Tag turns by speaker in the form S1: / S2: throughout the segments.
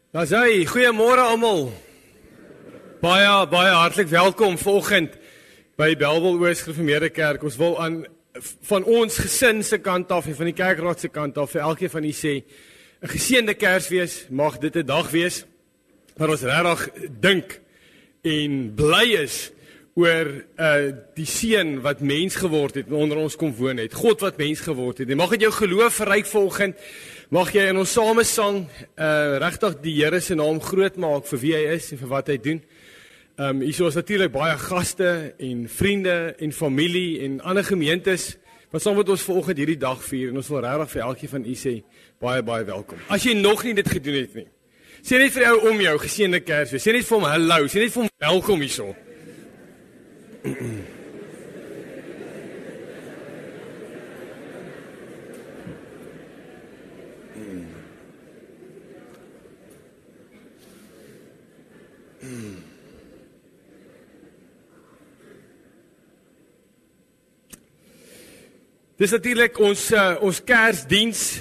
S1: Daar's hy, goeiemôre almal. Baie hartlik welkom vanoggend by Bellville Oos Gereformeerde Kerk. Ons wil van ons gesin se kant af en van die kerkraad se kant af vir elkeen van u sê 'n geseënde Kersfees. Mag dit 'n dag wees waar ons regtig dink en bly is oor die seun wat mens geword het en onder ons kom woon het. God wat mens geword het. En mag dit jou geloof verryk vanoggend. Mag jy in ons samesang regtig die Here se naam groot maak vir wie hy is en vir wat hy doen. Hier is natuurlik baie gaste en vriende en familie en ander gemeentes wat saam met ons vanoggend hierdie dag vier en ons wil regtig vir elkeen van u sê baie welkom. As jy nog nie dit gedoen het nie, sê net vir jou om jou geseënde Kersfees. Sê net vir hom hallo, sê net vir hom welkom hierso. Dis natuurlik ons Kersdiens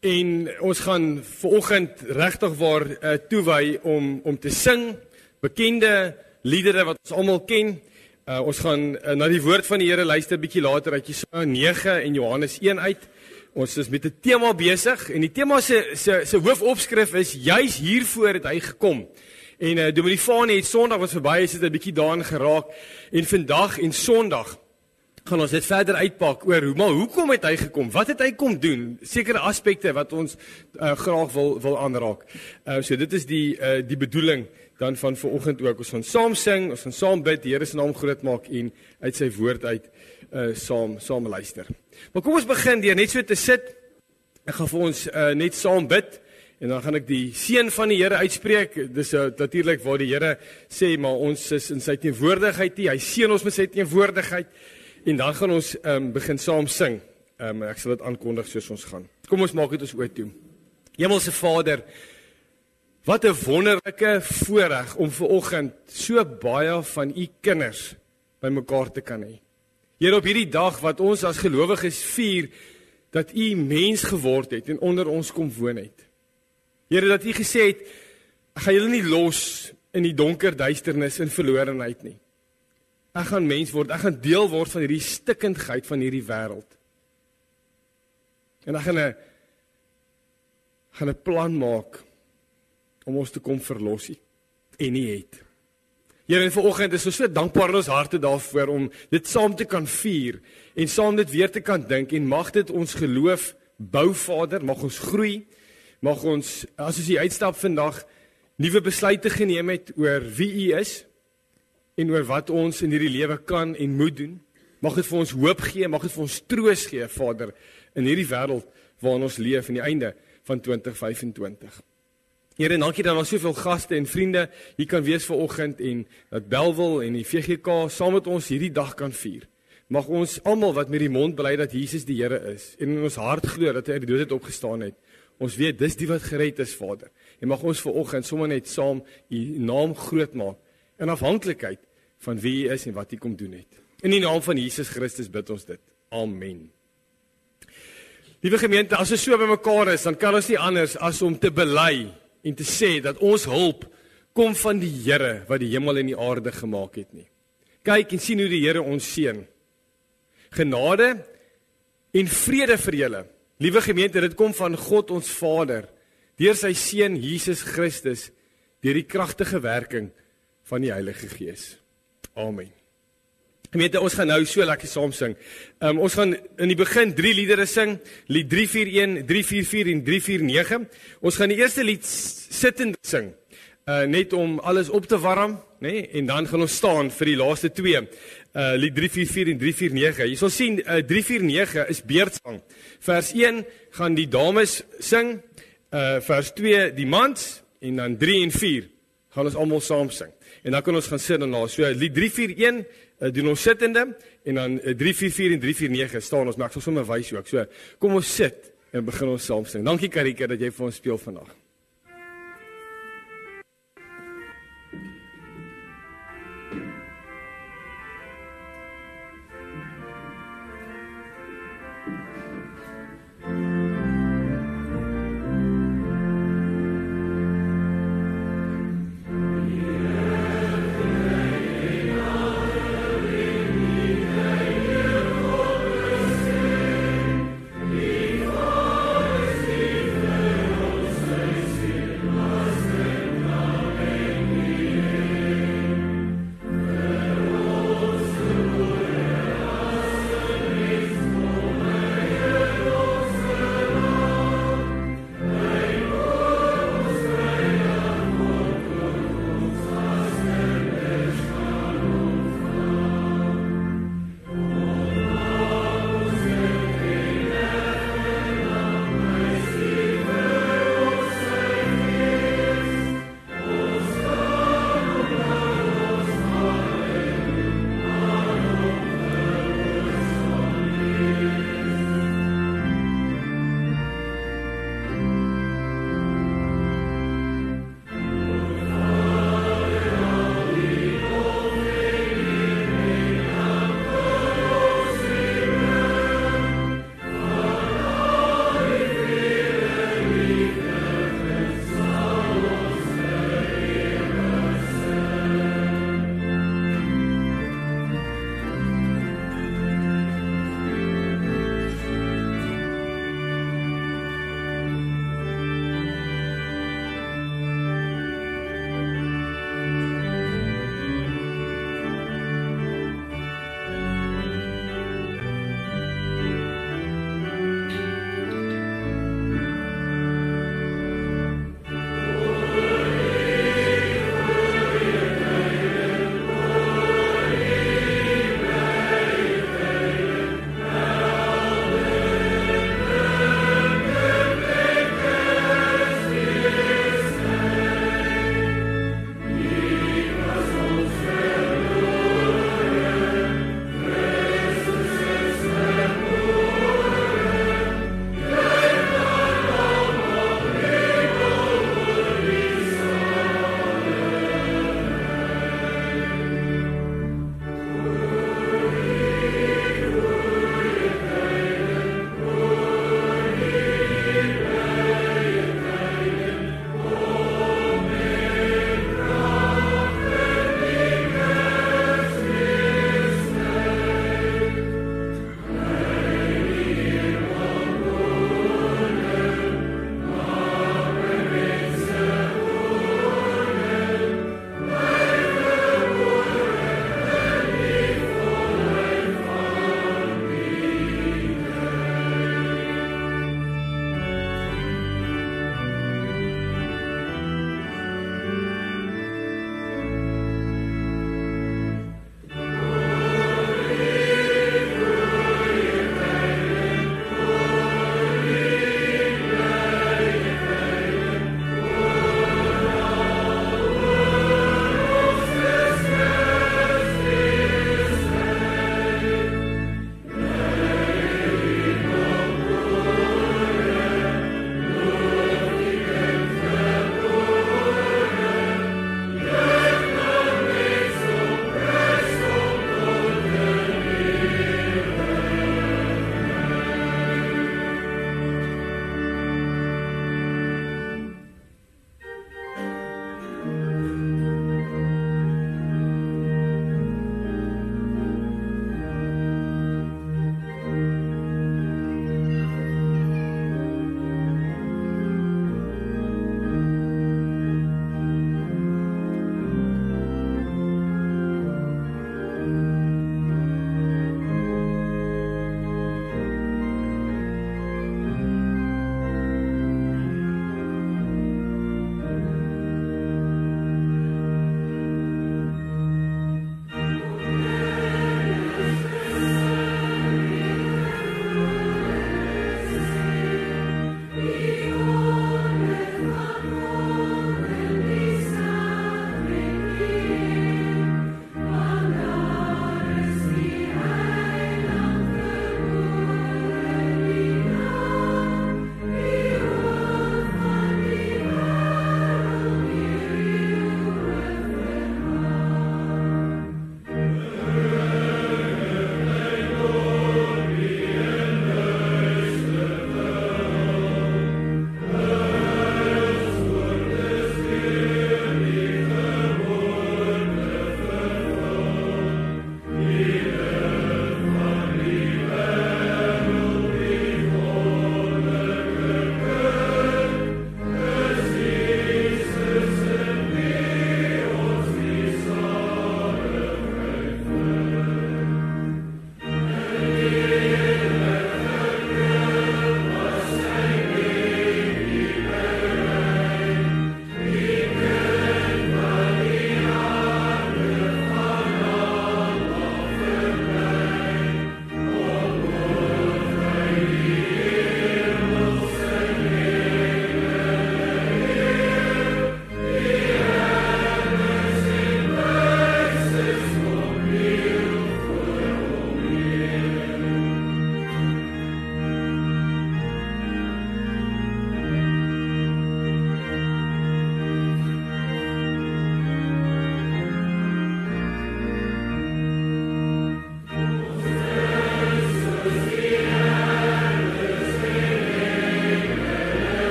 S1: en ons gaan vanoggend regtig waar toewy om te sing bekende liedere wat ons almal ken. Ons gaan na die woord van die Here luister bietjie later uit Jesaja 9 en Johannes 1 uit. Ons is met 'n tema besig en die tema se hoofopskrif is juis hiervoor het hy gekom. En Dominee Fanie het Sondag wat verby is, het 'n bietjie daarin geraak en vandag en Sondag gaan ons dit verder uitpak oor maar hoekom het hy gekom? Wat het hy kom doen? Sekere aspekte wat ons graag wil aanraak. So dit is die bedoeling dan van vanoggend ook. Ons gaan saam sing, ons gaan saam bid, die Here se naam groot maak en uit sy woord uit saam luister. Maar kom ons begin deur net so te sit. Ek gaan vir ons net saam bid en dan gaan ek die seën van die Here uitspreek. Dis natuurlik waar die Here sê maar ons is in sy teenwoordigheid. Hy seën ons met sy teenwoordigheid. En dan gaan ons begin saam sing. Ek sal dit aankondig soos ons gaan. Kom ons maak dit ons oë toe. Hemelse Vader, wat 'n wonderlike voorreg om vanoggend so baie van u kinders bymekaar te kan hê. Here, op hierdie dag wat ons as gelowiges vier dat u mens geword het en onder ons kom woon het. Here, dat u gesê het, ek gaan julle nie los in die donker duisternis en verlorenheid nie. Ek gaan mens word, ek gaan deel word van hierdie stikkendheid van hierdie wêreld. En ek gaan 'n plan maak om ons te kom verlos en nie het. Here, en vanoggend is ons so dankbaar in ons harte daarvoor om dit saam te kan vier en saam dit weer te kan dink en mag dit ons geloof bou, Vader, mag ons groei, mag ons, as ons hier uitstap vandag, nuwe besluite geneem het oor wie u is, en oor wat ons in hierdie lewe kan en moet doen. Mag dit vir ons hoop gee, mag dit vir ons troos gee, Vader, in hierdie wêreld waarin ons leef, in die einde van 2025. Here, dankie dat daar soveel gaste en vriende hier kan wees vanoggend en dat Bellville en die VGK saam met ons hierdie dag kan vier. Mag ons almal wat met die mond bely dat Jesus die Here is en in ons hart glo dat hy uit die dood het opgestaan het, ons weet dis die wat gered is, Vader. En mag ons vanoggend sommer net saam u naam groot maak in afhanklikheid van wie hy is en wat hy kom doen het. In die naam van Jesus Christus bid ons dit. Amen. Liewe gemeente, as ons so bymekaar is, dan kan ons nie anders as om te bely en te sê dat ons hulp kom van die Here wat die hemel en die aarde gemaak het nie. Kyk en sien hoe die Here ons seën. Genade en vrede vir julle. Liewe gemeente, dit kom van God ons Vader, deur sy seun Jesus Christus, deur die kragtige werking van die Heilige Gees. Amen. Gemeente, ons gaan nou so lekker saam sing. Ons gaan in die begin 3 liedere sing, lied 341, 344 en 349. Ons gaan die eerste lied sittend sing, net om alles op te warm, nee? En dan gaan ons staan vir die laaste 2, lied 344 en 349. Jy sal sien, 349 is beurtsang. Vers 1 gaan die dames sing, vers 2 die mans, en dan 3 en 4 gaan ons almal saam sing. En dan kan ons gaan sit daarna. So lied 341 doen ons sittende en dan 344 en 349 staan ons, maar ek sal sommer wys ook. So kom ons sit en begin ons saam sing. Dankie Karika dat jy vir ons speel vandag.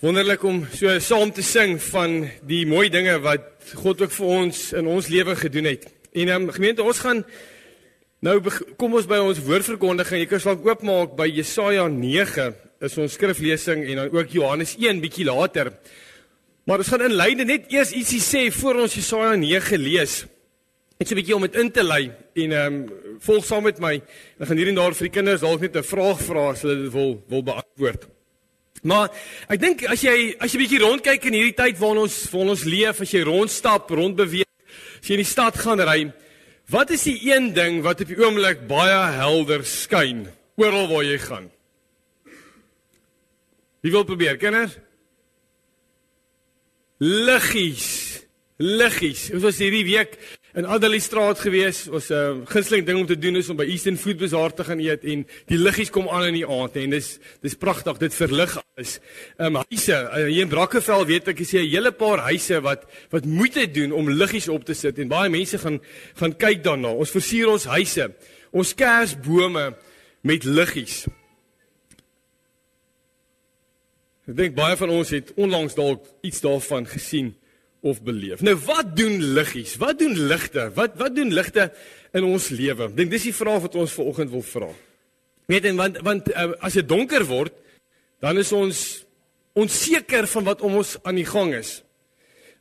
S1: Wonderlik om so saam te sing van die mooi dinge wat God ook vir ons in ons lewe gedoen het. En gemeente, ons gaan nou kom ons by ons woordverkondiging. Jy kan slank oopmaak by Jesaja 9 is ons skriflesing en dan ook Johannes 1 bietjie later. Maar ons gaan inleidend net eers ietsie sê voor ons Jesaja 9 lees. Net so 'n bietjie om dit in te lei en volg saam met my. Dan gaan hier en daar vir die kinders dalk net 'n vraag vra as hulle dit wil beantwoord. Maar ek dink as jy bietjie rondkyk in hierdie tyd waarin ons leef, as jy rondstap, rondbeweeg, as jy in die stad gaan ry, wat is die een ding wat op die oomblik baie helder skyn oral waar jy gaan? Wie wil probeer, kinders? Liggies. Ons was hierdie week in Adderleystraat gewees. Ons gunsteling ding om te doen is om by Eastern Food Bazaar te gaan eet en die liggies kom aan in die aand en dis pragtig, dit verlig alles. Huise, hier in Brackenfell weet ek, is hier 'n hele paar huise wat moeite doen om liggies op te sit en baie mense gaan kyk daarna. Ons versier ons huise, ons kersbome met liggies. Ek dink baie van ons het onlangs dalk iets daarvan gesien of beleef. Nou wat doen liggies? Wat doen ligte? Wat doen ligte in ons lewe? Ek dink dis die vraag wat ons vanoggend wil vra. Weet jy, want as dit donker word, dan is ons onseker van wat om ons aan die gang is.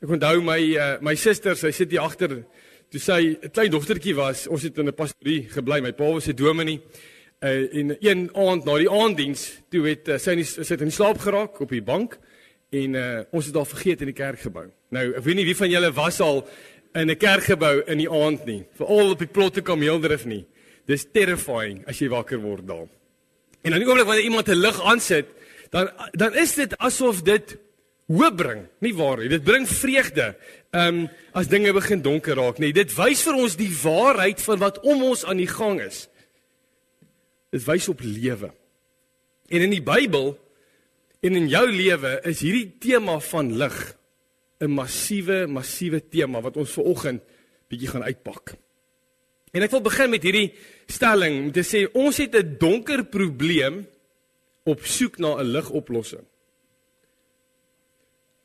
S1: Ek onthou my suster, sy sit hier agter, toe sy 'n klein dogtertjie was, ons het in 'n pastorie gebly, my pa was 'n dominee. En een aand na die aanddiens, toe het sy in die slaap geraak op die bank en ons het daar vergeet in die kerkgebou. Nou, ek weet nie wie van julle was al in 'n kerkgebou in die aand nie, veral op die Plotte Kameeldrif nie. Dis terrifying as jy wakker word daar. En dan die oomblik wanneer iemand 'n lig aansit, dan is dit asof dit hoop bring, nie waar nie. Dit bring vreugde as dinge begin donker raak nie. Dit wys vir ons die waarheid van wat om ons aan die gang is. Dit wys op lewe. En in die Bybel en in jou lewe is hierdie tema van lig 'n massiewe tema wat ons vanoggend bietjie gaan uitpak. En ek wil begin met hierdie stelling om te sê ons het 'n donker probleem op soek na 'n ligoplossing.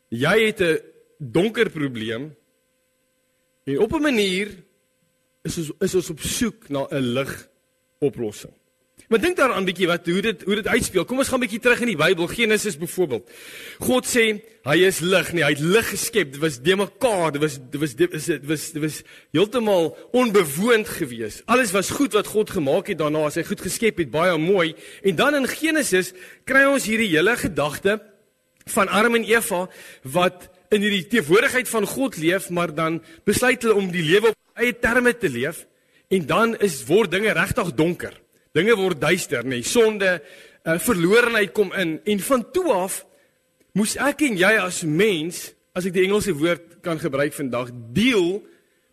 S1: Jy het 'n donker probleem en op 'n manier is ons op soek na 'n ligoplossing. Maar dink daaraan bietjie hoe dit uitspeel. Kom ons gaan bietjie terug in die Bybel, Genesis byvoorbeeld. God sê hy is lig, nee, hy het lig geskep. Dit was de mekaar, dit was heeltemal onbewoond geweest. Alles was goed wat God gemaak het daarna, as hy goed geskep het, baie mooi. En dan in Genesis kry ons hierdie hele gedagte van Adam en Eva wat in hierdie teenwoordigheid van God leef, maar dan besluit hulle om die lewe op eie terme te leef en dan word dinge regtig donker. Dinge word duister, nee, sonde, verlorenheid kom in en van toe af moes ek en jy as mens, as ek die Engelse woord kan gebruik vandag, deel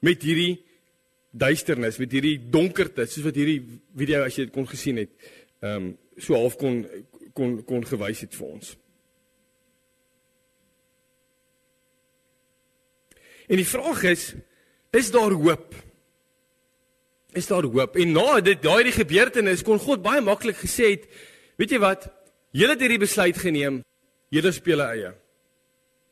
S1: met hierdie duisternis, met hierdie donkerte, soos wat hierdie video as jy dit kon gesien het, so half kon gewys het vir ons. En die vraag is daar hoop? Is daar hoop? En na daai gebeurtenis kon God baie maklik gesê het, weet jy wat, julle het hierdie besluit geneem, julle speel eie.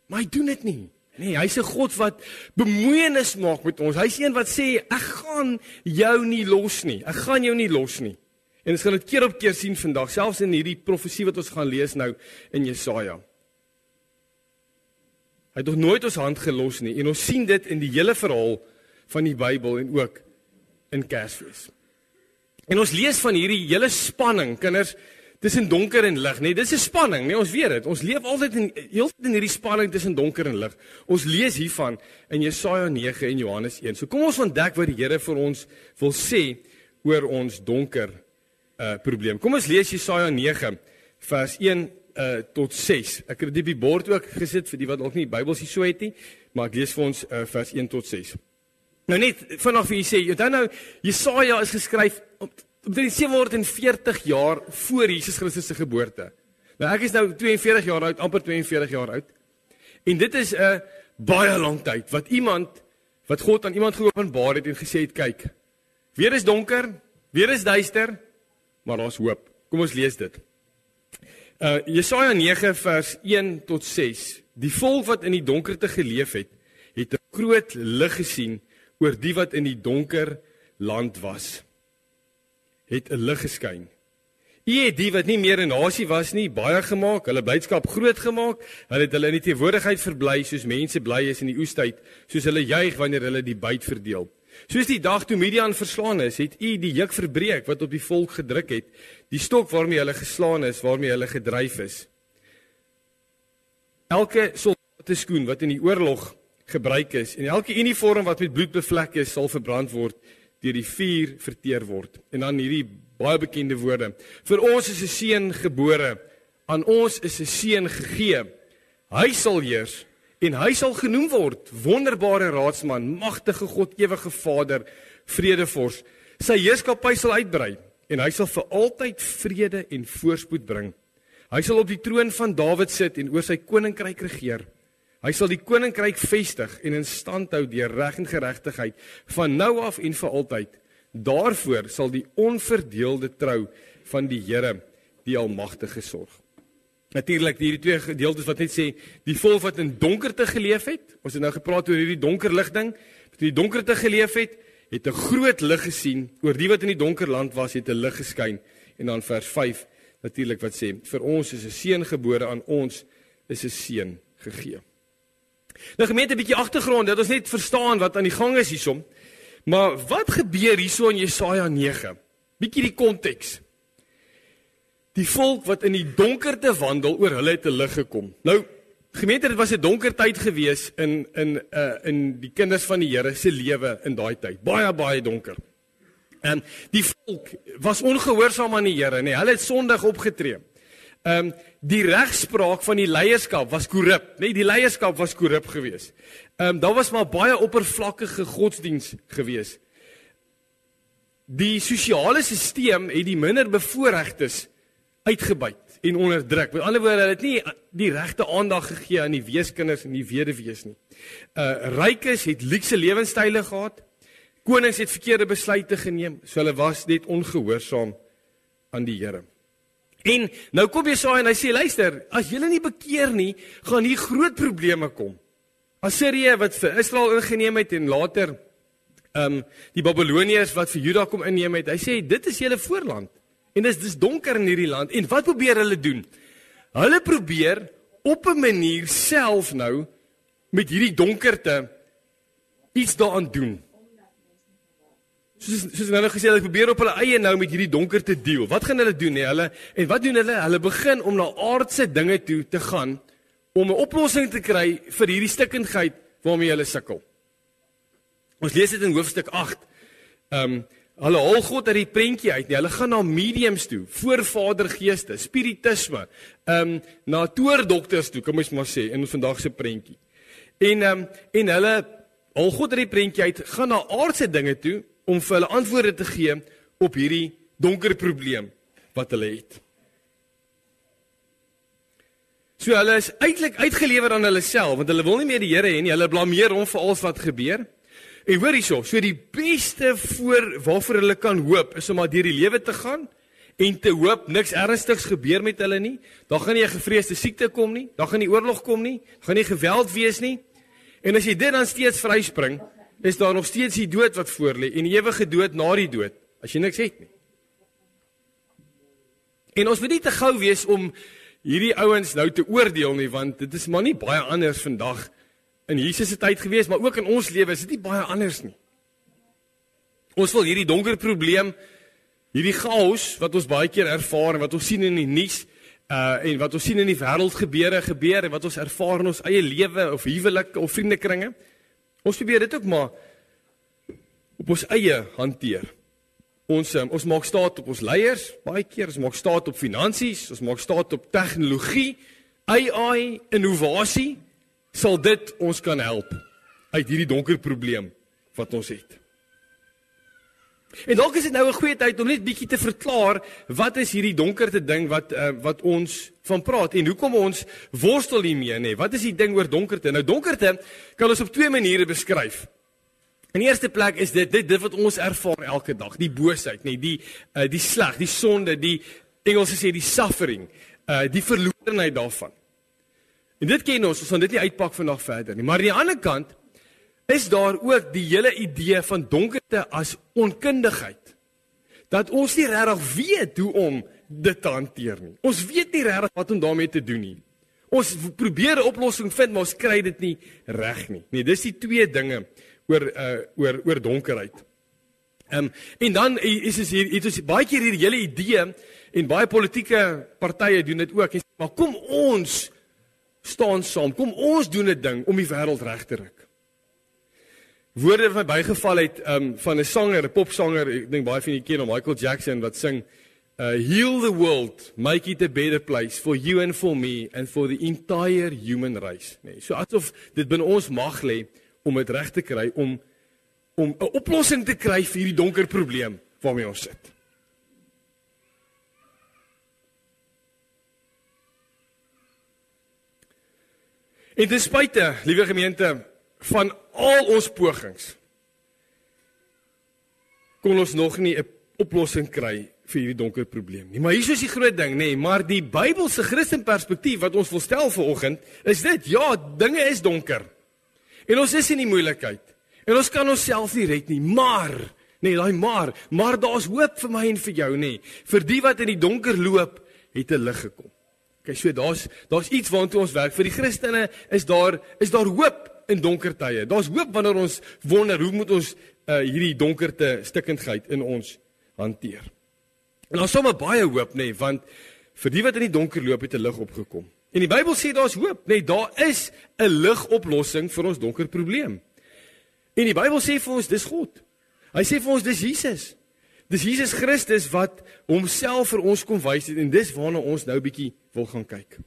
S1: Maar hy doen dit nie. Nee, hy's 'n God wat bemoeienis maak met ons. Hy's een wat sê, ek gaan jou nie los nie. Ek gaan jou nie los nie. En ons gaan dit keer op keer sien vandag, selfs in hierdie profesie wat ons gaan lees nou in Jesaja. Hy het nog nooit ons hand gelos nie. En ons sien dit in die hele verhaal van die Bybel en ook in Kersfees. En ons lees van hierdie hele spanning, kinders, tussen donker en lig, nee, dis 'n spanning, nee, ons weet dit. Ons leef altyd in hierdie spanning tussen donker en lig. Ons lees hiervan in Jesaja 9 en Johannes 1. So kom ons ontdek wat die Here vir ons wil sê oor ons donker probleem. Kom ons lees Jesaja 9 vers 1 tot 6. Ek het dit op die bord ook gesit vir die wat dalk nie die Bybel so het nie, maar ek lees vir ons vers 1 tot 6. Nou net vanaf wie jy sê, dan nou Jesaja is geskryf omtrent 740 jaar voor Jesus Christus se geboorte. Nou ek is nou 42 jaar oud, amper 42 jaar oud. En dit is 'n baie lang tyd wat God aan iemand geopenbaar het en gesê het, kyk, weer is donker, weer is duister, maar daar's hoop. Kom ons lees dit. Jesaja 9 vers 1 tot 6. Die volk wat in die donkerte geleef het 'n groot lig gesien oor die wat in die donker land was. Het 'n lig geskyn. U het die wat nie meer 'n nasie was nie, baie gemaak, hulle blydskap groot gemaak, hulle het hulle in die teenwoordigheid verbly, soos mense bly is in die oestyd, soos hulle juig wanneer hulle die byt verdeel. Soos die dag toe Midian verslaan is, het u die juk verbreek wat op die volk gedruk het, die stok waarmee hulle geslaan is, waarmee hulle gedryf is. Elke soldateskoen wat in die oorlog gebruik is, en elke uniform wat met bloed bevlek is, sal verbrand word, deur die vuur verteer word. En dan hierdie baie bekende woorde. Vir ons is 'n seun gebore, aan ons is 'n seun gegee. Hy sal heers, en hy sal genoem word, wonderbare raadsman, magtige God, ewige Vader, vredevors. Sy heerskappy sal uitbrei, en hy sal vir altyd vrede en voorspoed bring. Hy sal op die troon van Dawid sit en oor sy koninkryk regeer. Hy sal die koninkryk vestig en in stand hou deur reg en geregtigheid van nou af en vir altyd. Daarvoor sal die onverdeelde trou van die Here, die Almagtige, sorg. Natuurlik hierdie twee gedeeltes wat net sê die volk wat in donkerte geleef het. Ons het nou gepraat oor hierdie donker lig ding. Wat in die donkerte geleef het 'n groot lig gesien. Oor die wat in die donker land was, het 'n lig geskyn. En dan vers 5 natuurlik wat sê vir ons is 'n seun gebore, aan ons is 'n seun gegee. Nou gemeente, 'n bietjie agtergrond dat ons net verstaan wat aan die gang is hiersom. Maar wat gebeur hierso in Jesaja 9? Bietjie die konteks. Die volk wat in die donkerte wandel, oor hulle het 'n lig gekom. Nou, gemeente, dit was 'n donker tyd gewees in die kinders van die Here se lewe in daai tyd. Baie donker. En die volk was ongehoorsaam aan die Here, nee, hulle het sondig opgetree. Die regspraak van die leierskap was korrup, nee, die leierskap was korrup gewees. Daar was maar baie oppervlakkige godsdiens gewees. Die sosiale stelsel het die minder bevoorregtes uitgebuit en onderdruk. Met ander woorde, hulle het nie die regte aandag gegee aan die weeskinders en die weduwees nie. Rykes het luukse lewenstyle gehad. Konings het verkeerde besluite geneem, so hulle was net ongehoorsaam aan die Here. En nou kom Jesaja en hy sê, luister, as julle nie bekeer nie, gaan hier groot probleme kom. Assirië wat vir Israel ingeneem het en later die Babiloniërs wat vir Juda kom inneem het, hy sê, dit is julle voorland. En dis donker in hierdie land. En wat probeer hulle doen? Hulle probeer op 'n manier self nou met hierdie donkerte iets daaraan doen. Soos nou gesê, hulle probeer op hulle eie nou met hierdie donkerte deel. Wat gaan hulle doen? Nee, en wat doen hulle? Hulle begin om na aardse dinge toe te gaan om 'n oplossing te kry vir hierdie stikkindheid waarmee hulle sukkel. Ons lees dit in hoofstuk 8. Hulle haal God uit die prentjie uit. Nee, hulle gaan na mediums toe, voorvadergeeste, spiritisme, na toordokters toe, kan mens maar sê, in vandag se prentjie. En hulle haal God uit die prentjie uit, gaan na aardse dinge toe om vir hulle antwoorde te gee op hierdie donker probleem wat hulle het. So hulle is eintlik uitgelewer aan hulle self, want hulle wil nie meer die Here hê nie, hulle blameer hom vir alles wat gebeur. En hoor hierso, so die beste waarvoor hulle kan hoop, is om maar deur die lewe te gaan, en te hoop, niks ernstigs gebeur met hulle nie, daar gaan nie 'n gevreesde siekte kom nie, daar gaan nie oorlog kom nie, daar gaan nie geweld wees nie, en as jy dit dan steeds vryspring, is daar nog steeds die dood wat voor lê, en die ewige dood na die dood, as jy niks het nie. En ons moet nie te gou wees om hierdie ouens nou te oordeel nie, want dit is maar nie baie anders vandag, in Jesus se tyd gewees, maar ook in ons lewe is dit nie baie anders nie. Ons wil hierdie donker probleem, hierdie chaos wat ons baie keer ervaar en wat ons sien in die nuus en wat ons sien in die wêreld gebeur en wat ons ervaar in ons eie lewe of huwelik of vriendekringe. Ons probeer dit ook maar op ons eie hanteer. Ons maak staat op ons leiers baie keer, ons maak staat op finansies, ons maak staat op tegnologie, AI, innovasie. Sal dit ons kan help uit hierdie donker probleem wat ons het. En dalk is dit nou 'n goeie tyd om net bietjie te verklaar wat is hierdie donkerte ding wat ons van praat en hoekom ons worstel hiermee, nê? Wat is die ding oor donkerte? Nou donkerte kan ons op twee maniere beskryf. In die eerste plek is dit wat ons ervaar elke dag, die boosheid, nê, die sleg, die sonde, Engelse sê die suffering, die verlorenheid daarvan. En dit ken ons gaan dit nie uitpak vandag verder nie. Maar aan die ander kant is daar ook die hele idee van donkerte as onkundigheid. Dat ons nie regtig weet hoe om dit te hanteer nie. Ons weet nie regtig wat om daarmee te doen nie. Ons probeer 'n oplossing vind, maar ons kry dit nie reg nie. Nee, dis die twee dinge oor donkerheid. En dan is ons baie keer hierdie hele idee, en baie politieke partye doen dit ook, maar kom ons staan saam, kom ons doen 'n ding om die wêreld reg te ruk. Woorde wat my bygeval het van 'n sanger, 'n popsanger, ek dink baie van julle ken hom, Michael Jackson, wat sing, heal the world, make it a better place for you and for me and for the entire human race. Nee, so asof dit binne ons mag lê om dit reg te kry, om 'n oplossing te kry vir hierdie donker probleem waarmee ons sit. En ten spyte, liewe gemeente, van al ons pogings, kon ons nog nie 'n oplossing kry vir hierdie donker probleem nie. Maar hier is die groot ding, nee, maar die Bybelse Christenperspektief wat ons wil stel vanoggend, is dit, ja, dinge is donker. En ons is in die moeilikheid. En ons kan onsself nie red nie, maar, nee, daai maar daar's hoop vir my en vir jou, nee. Vir die wat in die donker loop, het 'n lig gekom. Okay, so daar's iets waartoe ons werk. Vir die Christene is daar hoop in donker tye. Daar's hoop wanneer ons wonder hoe moet ons hierdie donkerte stikkindheid in ons hanteer. En daar's sommer baie hoop, nee, want vir die wat in die donker loop, het 'n lig opgekom. En die Bybel sê daar's hoop, nee, daar is 'n ligoplossing vir ons donker probleem. En die Bybel sê vir ons dis God. Hy sê vir ons dis Jesus. Dis Jesus Christus wat homself vir ons kom wys het, en dis waarna ons nou bietjie wil gaan kyk.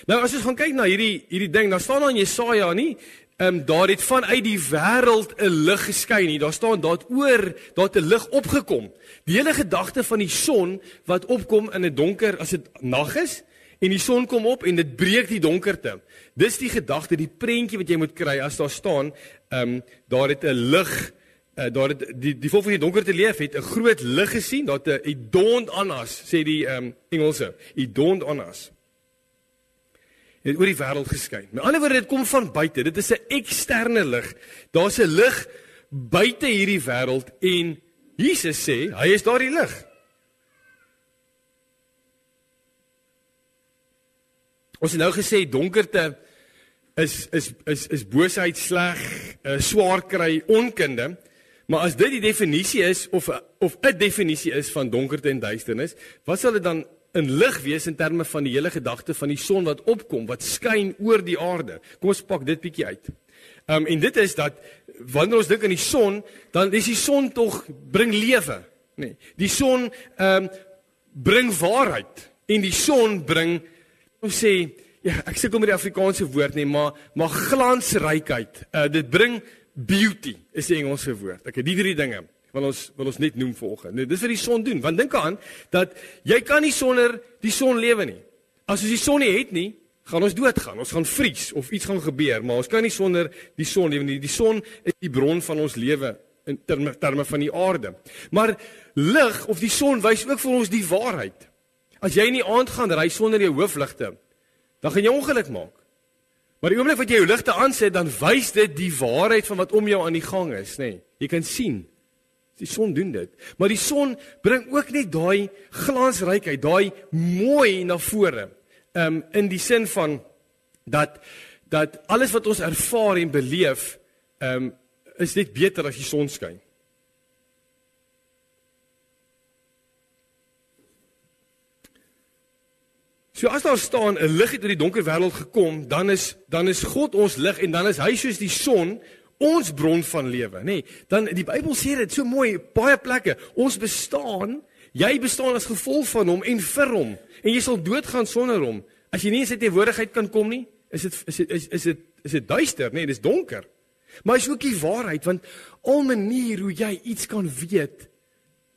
S1: Nou as ons gaan kyk na hierdie ding, dan staan daar in Jesaja nie, daar het vanuit die wêreld 'n lig geskyn nie. Daar staan daar het 'n lig opgekom. Die hele gedagte van die son wat opkom in 'n donker as dit nag is, en die son kom op en dit breek die donkerte. Dis die gedagte, die prentjie wat jy moet kry as daar staan, daar het 'n lig, daar het die volk van die donkerte leef het 'n groot lig gesien, dat it dawned on us, sê die Engelse, it dawned on us. Het oor die wêreld geskyn. Met ander woorde, dit kom van buite. Dit is 'n eksterne lig. Daar's 'n lig buite hierdie wêreld en Jesus sê, hy is daardie lig. Ons het nou gesê donkerte is boosheid, sleg, swaar kry, onkunde. Maar as dit die definisie is of 'n definisie is van donkerte en duisternis, wat sal dit dan in lig wees in terme van die hele gedagte van die son wat opkom, wat skyn oor die aarde? Kom ons pak dit bietjie uit. En dit is dat wanneer ons dink aan die son, dan is die son tog bring lewe, nee. Die son bring waarheid en die son bring, ons sê, ja, ek sukkel met die Afrikaanse woord nie, maar glansrykheid. Dit bring beauty is die Engelse woord. Okay, die drie dinge wil ons net noem vanoggend. Nou, dis wat die son doen. Want dink aan dat jy kan nie sonder die son lewe nie. As ons die son nie het nie, gaan ons doodgaan. Ons gaan vries of iets gaan gebeur, maar ons kan nie sonder die son lewe nie. Die son is die bron van ons lewe in terme van die aarde. Maar lig of die son wys ook vir ons die waarheid. As jy in die aand gaan ry sonder jou hoofligte, dan gaan jy ongeluk maak. Maar die oomblik wat jy jou ligte aansit, dan wys dit die waarheid van wat om jou aan die gang is, nê. Jy kan sien. Die son doen dit. Maar die son bring ook net daai glansrykheid, daai mooi na vore. In die sin van dat alles wat ons ervaar en beleef, is net beter as die son skyn. So as daar staan 'n lig het uit die donker wêreld gekom, dan is God ons lig en dan is hy soos die son ons bron van lewe, nê? Dan die Bybel sê dit so mooi, baie plekke. Ons bestaan, jy bestaan as gevolg van hom en vir hom. En jy sal doodgaan sonder hom. As jy nie in sy teenwoordigheid kan kom nie, is dit duister, nê? Dis donker. Maar is ook die waarheid, want al manier hoe jy iets kan weet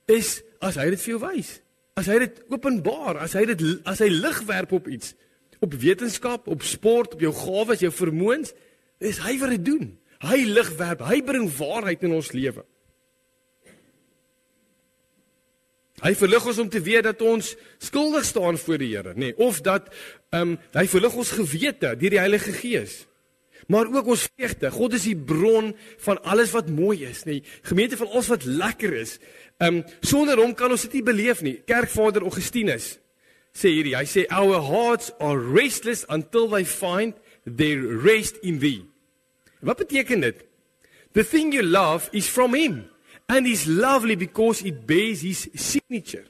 S1: is as hy dit vir jou wys. As hy dit openbaar, as hy lig werp op iets, op wetenskap, op sport, op jou gawes, jou vermoëns, is hy wat dit doen. Hy lig werp, hy bring waarheid in ons lewe. Hy verlig ons om te weet dat ons skuldig staan voor die Here, nee, of dat hy verlig ons gewete deur die Heilige Gees. Maar ook ons vreugde. God is die bron van alles wat mooi is, nee, gemeente van alles wat lekker is. Sonder hom kan ons dit nie beleef nie. Kerkvader Augustinus sê hierdie, hy sê, our hearts are restless until they find their rest in thee. Wat beteken dit? The thing you love is from him, and is lovely because it bears his signature.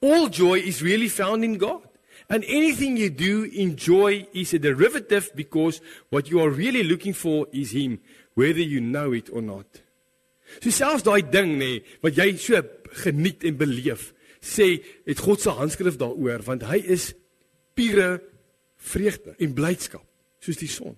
S1: All joy is really found in God. And anything you do in joy is a derivative because what you are really looking for is him, whether you know it or not. So selfs daai ding, nee, wat jy so geniet en beleef, sê, het God se handskrif daaroor, want hy is pure vreugde en blydskap, soos die son.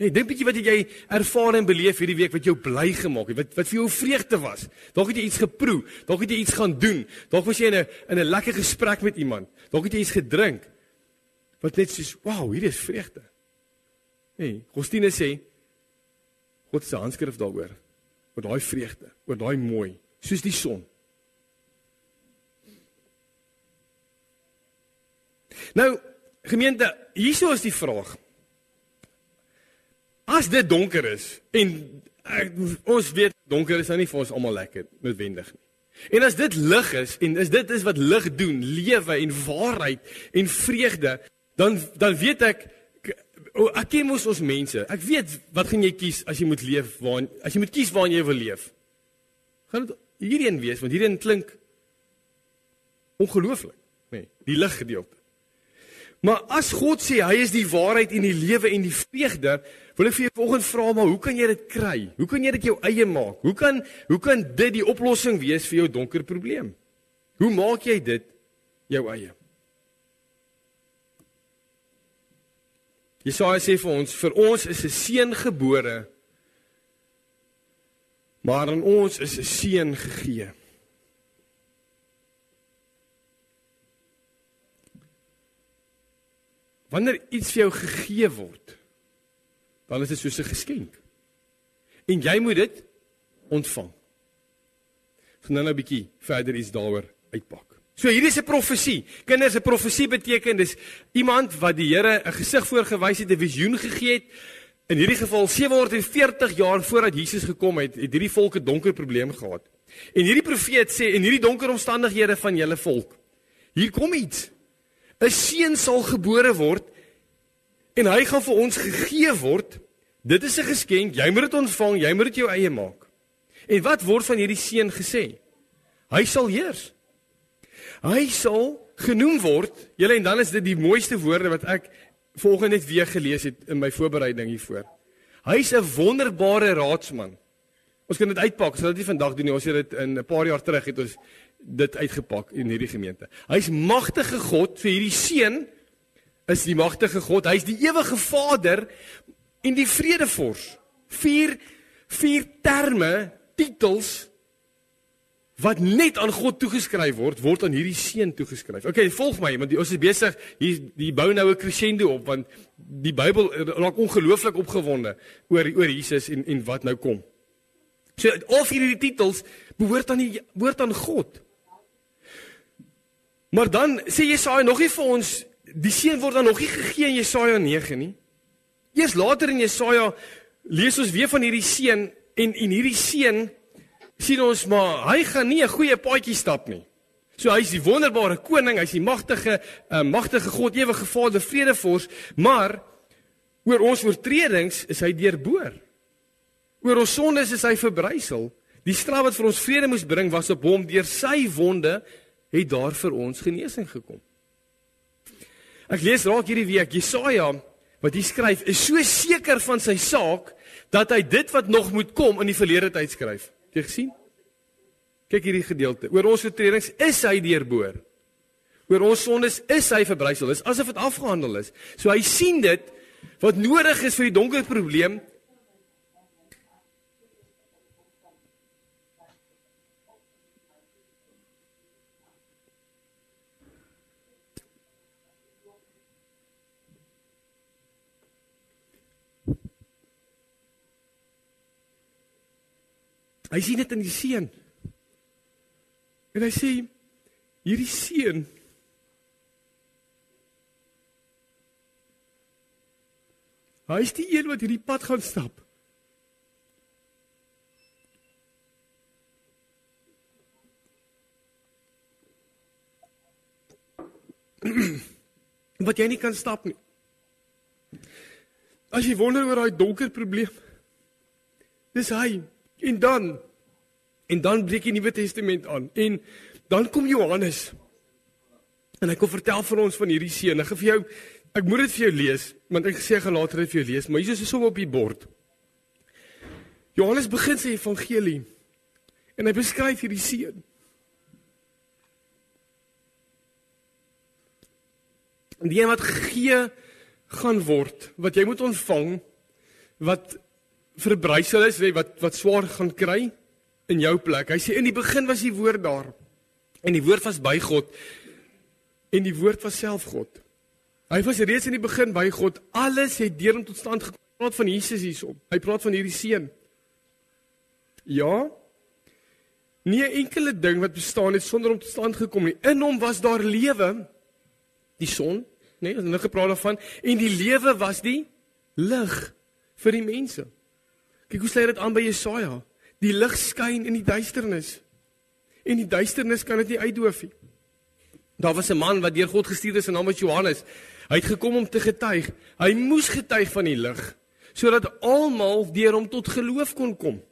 S1: Nee, dink bietjie wat het jy ervaar en beleef hierdie week, wat jou bly gemaak het, wat vir jou vreugde was. Dalk het jy iets geproe, dalk het jy iets gaan doen, dalk was jy in 'n lekker gesprek met iemand, dalk het jy iets gedrink, wat net soos, wow, hier is vreugde. Nee, Augustinus sê, God se handskrif daaroor, oor daai vreugde, oor daai mooi, soos die son. Nou, gemeente, hierso is die vraag. As dit donker is, en ons weet, donker is nou nie vir ons almal lekker, noodwendig nie. En as dit lig is, en as dit is wat lig doen, lewe en waarheid en vreugde, dan weet ek ken mos ons mense, ek weet, wat gaan jy kies as jy moet leef, as jy moet kies waarin jy wil leef? Gaan dit hierheen wees, want hierheen klink ongelooflik, nee, die liggedeelte. Maar as God sê, hy is die waarheid en die lewe en die vreugde, wil ek vir jou vanoggend vra, maar hoe kan jy dit kry? Hoe kan jy dit jou eie maak? Hoe kan dit die oplossing wees vir jou donker probleem? Hoe maak jy dit jou eie? Jesaja sê vir ons is 'n seun gebore, maar aan ons is 'n seun gegee. Wanneer iets vir jou gegee word, dan is dit soos 'n geskenk. En jy moet dit ontvang. Ek gaan nou 'n bietjie verder iets daaroor uitpak. So hier is 'n profesie. Kinders, 'n profesie beteken dis iemand wat die Here 'n gesig voorgewys het, 'n visioen gegee het. In hierdie geval 740 jaar voordat Jesus gekom het hierdie volk 'n donker probleem gehad. En hierdie profeet sê in hierdie donker omstandighede van julle volk, hier kom iets. 'n Seun sal gebore word en hy gaan vir ons gegee word. Dit is 'n geskenk, jy moet dit ontvang, jy moet dit jou eie maak. En wat word van hierdie seun gesê? Hy sal heers. Hy sal genoem word, julle, en dan is dit die mooiste woorde wat ek vanoggend net weer gelees het in my voorbereiding hiervoor. Hy's 'n wonderbare raadsman. Ons kan dit uitpak, ons sal dit nie vandag doen nie, ons het dit in 'n paar jaar terug het ons dit uitgepak in hierdie gemeente. Hy's magtige God, vir hierdie seun is die magtige God, hy's die ewige Vader en die vredevors. Vier terme, titels, wat net aan God toegeskryf word aan hierdie seun toegeskryf. Okay, volg my, want ons is besig, die bou nou 'n crescendo op, want die Bybel raak ongelooflik opgewonde oor Jesus en wat nou kom. So, al hierdie titels behoort aan God. Maar dan sê Jesaja nog nie vir ons, die seun word dan nog nie gegee in Jesaja 9 nie. Eers later in Jesaja lees ons weer van hierdie seun, en hierdie seun sien ons maar, hy gaan nie 'n goeie paadjie stap nie. So hy's die wonderbare koning, hy's die magtige God, ewige Vader, vredevors, maar oor ons oortredings is hy deurboor. Oor ons sondes is hy verbrysel. Die straf wat vir ons vrede moes bring was op hom, deur sy wonde het daar vir ons genesing gekom. Ek lees raak hierdie week, Jesaja, wat hy skryf, is so seker van sy saak, dat hy dit wat nog moet kom in die verlede tyd skryf. Het jy gesien? Kyk hierdie gedeelte. Oor ons oortredings is hy deurboor. Oor ons sondes is hy verbrysel. Dis asof dit afgehandel is. So hy sien dit, wat nodig is vir die donker probleem. Hy sien dit in die seun. En hy sê, hierdie seun, hy is die een wat hierdie pad gaan stap. Wat jy nie kan stap nie. As jy wonder oor daai donker probleem, dis hy. En dan breek die Nuwe Testament aan. En dan kom Johannes. En hy kom vertel vir ons van hierdie seun. Ek moet dit vir jou lees, want ek sê ek gaan later dit vir jou lees, maar Jesus is som op die bord. Johannes begin sy evangelie en hy beskryf hierdie seun. Die een wat gegee gaan word, wat jy moet ontvang, wat verbrysel is, wat swaar gaan kry in jou plek. Hy sê in die begin was die woord daar, en die woord was by God, en die woord was self God. Hy was reeds in die begin by God, alles het deur hom tot stand gekom. Hy praat van Jesus hiersom, hy praat van hierdie seun. Ja, nie 'n enkele ding wat bestaan het sonder hom tot stand gekom nie. In hom was daar lewe, die son, nee, ons het nou gepraat daarvan, en die lewe was die lig vir die mense. Kyk hoe sluit dit aan by Jesaja. Die lig skyn in die duisternis. En die duisternis kan dit nie uitdoof nie. Daar was 'n man wat deur God gestuur is, sy naam was Johannes. Hy het gekom om te getuig. Hy moes getuig van die lig, sodat almal deur hom tot geloof kon kom.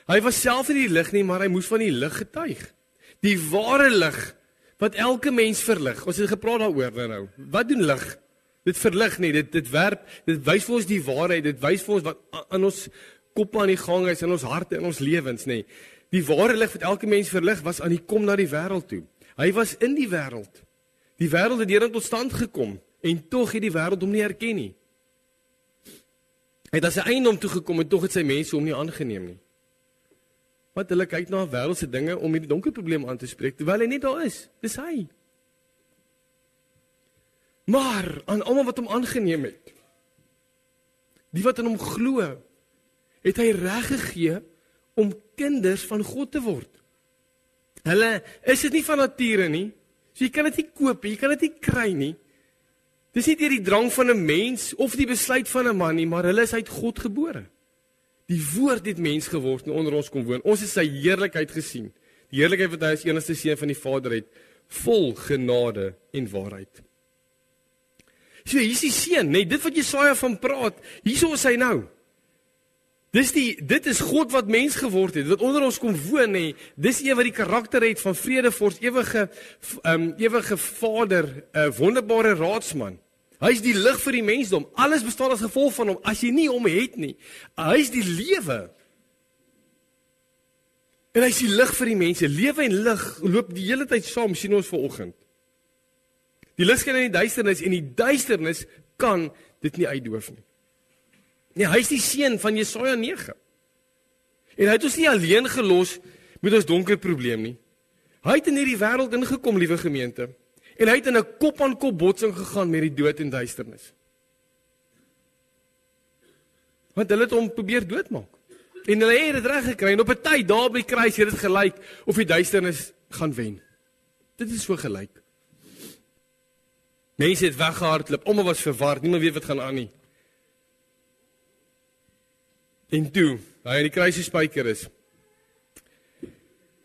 S1: Hy was self nie die lig nie, maar hy moes van die lig getuig. Die ware lig wat elke mens verlig. Ons het gepraat daaroor nou. Wat doen lig? Dit verlig nie, dit werp, dit wys vir ons die waarheid, dit wys vir ons wat aan ons koppe aan die gang is, in ons harte, in ons lewens, nê. Die ware lig wat elke mens verlig was aan die kom na die wêreld toe. Hy was in die wêreld. Die wêreld het deur hom tot stand gekom en tog het die wêreld hom nie herken nie. Hy het aan sy einde toe gekom en tog het sy mense hom nie aangeneem nie. Want hulle kyk na wêreldse dinge om hierdie donker probleem aan te spreek, terwyl hy net daar is. Dis hy. Maar aan almal wat hom aangeneem het, die wat in hom glo, het hy reg gegee om kinders van God te word. Hulle is dit nie van nature nie. So jy kan dit nie koop nie, jy kan dit nie kry nie. Dis nie deur die drang van 'n mens of die besluit van 'n man nie, maar hulle is uit God gebore. Die woord het mens geword en onder ons kom woon. Ons het sy heerlikheid gesien. Die heerlikheid wat hy as enigste seun van die Vader het, vol genade en waarheid. So hier is die seun, nee, dit wat Jesaja van praat, hierso is hy nou. Dit is God wat mens geword het, wat onder ons kom woon, nee. Dis een wat die karakter het van vredevors, ewige Vader, wonderbare raadsman. Hy is die lig vir die mensdom. Alles bestaan as gevolg van hom. As jy nie hom het nie, hy is die lewe. En hy is die lig vir die mense. Lewe en lig loop die hele tyd saam, sien ons vanoggend. Die lig skyn in die duisternis en die duisternis kan dit nie uitdoof nie. Nee, hy is die seun van Jesaja 9. En hy het ons nie alleen gelos met ons donker probleem nie. Hy het in hierdie wêreld ingekom, liewe gemeente. En hy het in 'n kop-aan-kop botsing gegaan met die dood en duisternis. Want hulle het hom probeer doodmaak. En hulle het dit reg gekry en op 'n tyd daar by die kruis het dit gelyk of die duisternis gaan wen. Dit is so gelyk. Mense het weggehardloop, almal was verward, niemand weet wat gaan aan nie. En toe, hy in die kruis gespyker is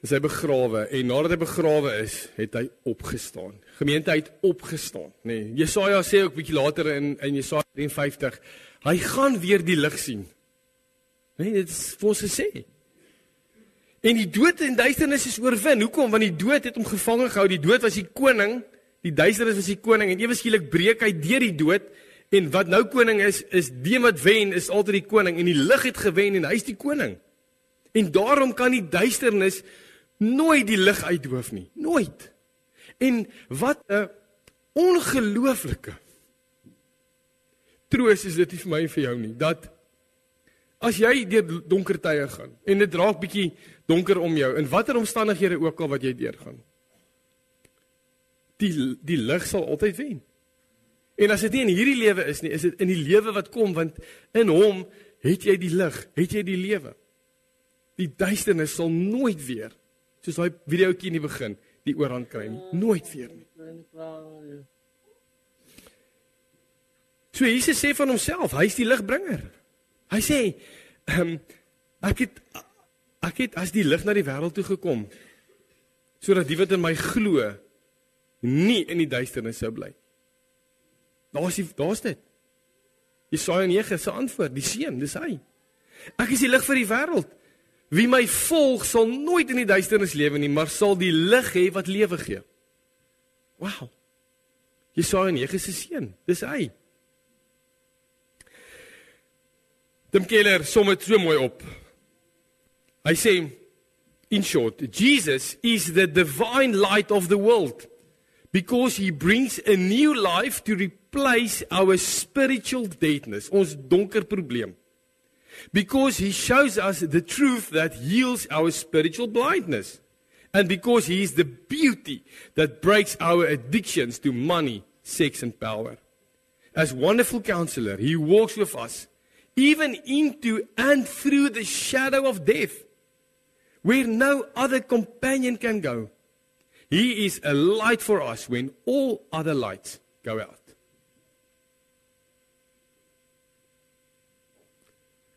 S1: hy begrawe, en nadat hy begrawe is, het hy opgestaan. Gemeente, hy het opgestaan. Nee, Jesaja sê ook bietjie later in Jesaja 53, hy gaan weer die lig sien. Nee, dit is vir ons gesê. En die dood en duisternis is oorwin. Hoekom? Want die dood het hom gevange gehou. Die dood was die koning, die duisternis was die koning, en ewe skielik breek hy deur die dood. En wat nou koning is die wat wen, is altyd die koning. En die lig het gewen en hy is die koning. En daarom kan die duisternis nooit die lig uitdoof nie. Nooit. En wat 'n ongelooflike troos is dit nie vir my en vir jou nie. Dat as jy deur donker tye gaan, en dit raak bietjie donker om jou, in watter omstandighede ook al wat jy deurgaan, die lig sal altyd wen. En as dit nie in hierdie lewe is nie, is dit in die lewe wat kom, want in hom het jy die lig, het jy die lewe. Die duisternis sal nooit weer Soos daai videoetjie in die begin, die oorhand kry nie. Nooit weer nie. So Jesus sê van homself, hy is die ligbringer. Hy sê, ek het as die lig na die wêreld toe gekom, sodat die wat in my glo, nie in die duisternis sou bly. Daar's dit. Jesaja 9 se antwoord, die seun, dis hy. Ek is die lig vir die wêreld. Wie my volg sal nooit in die duisternis lewe nie, maar sal die lig hê wat lewe gee. Wow. Jesaja 9 se seun, dis hy. Tim Keller som dit so mooi op. Hy sê, in short, Jesus is the divine light of the world, because he brings a new life to replace our spiritual deadness, ons donker probleem. Because he shows us the truth that heals our spiritual blindness. And because he is the beauty that breaks our addictions to money, sex and power. As wonderful counselor, he walks with us, even into and through the shadow of death, where no other companion can go. He is a light for us when all other lights go out.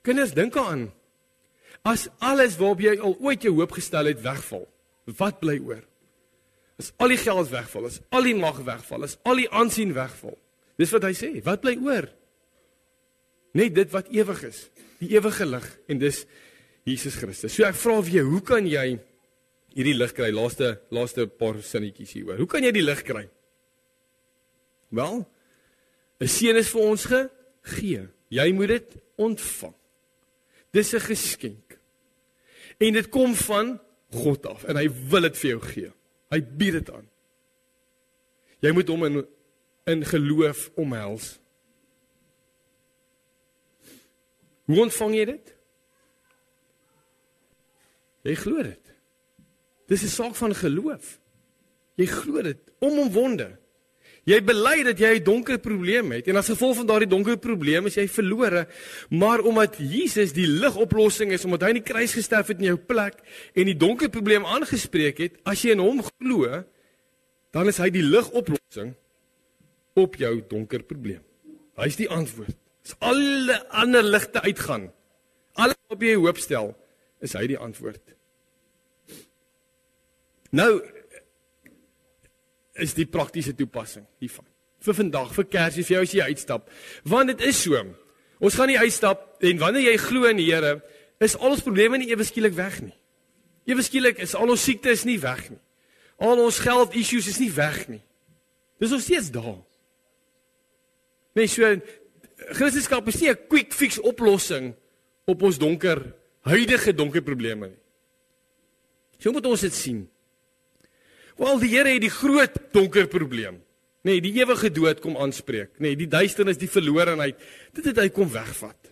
S1: Kinders, dink aan, as alles waarop jy al ooit jou hoop gestel het wegval, wat bly oor? As al die geld wegval, as al die mag wegval, as al die aansien wegval. Dis wat hy sê, wat bly oor? Net dit wat ewig is, die ewige lig, en dis Jesus Christus. So ek vra vir jou, hoe kan jy hierdie lig kry? Laaste paar sinnetjies hieroor. Hoe kan jy die lig kry? Wel, 'n seun is vir ons gegee. Jy moet dit ontvang. Dis 'n geskenk. En dit kom van God af en hy wil dit vir jou gee. Hy bied dit aan. Jy moet hom in geloof omhels. Hoe ontvang jy dit? Jy glo dit. Dis 'n saak van geloof. Jy glo dit omwonde. Jy bely dat jy 'n donker probleem het en as gevolg van daardie donker probleem is jy verlore, maar omdat Jesus die ligoplossing is, omdat hy in die kruis gesterf het in jou plek en die donker probleem aangespreek het, as jy in hom glo, dan is hy die ligoplossing op jou donker probleem. Hy is die antwoord. As alle ander ligte uitgaan, alles op jy hoop stel, is hy die antwoord. Nou is die praktiese toepassing hiervan. Vir vandag, vir Kersie, vir jou as jy uitstap. Want dit is so. Ons gaan nie uitstap en wanneer jy glo in die Here, is al ons probleme nie ewe skielik weg nie. Ewe skielik is al ons siektes nie weg nie. Al ons geld issues is nie weg nie. Dis nog steeds daar. Nee, so Christendom is nie 'n quick fix oplossing op ons huidige donker probleme nie. So moet ons dit sien. Wel, die Here het die groot donker probleem. Nee, die ewige dood kom aanspreek. Nee, die duisternis, die verlorenheid, dit het hy kom wegvat.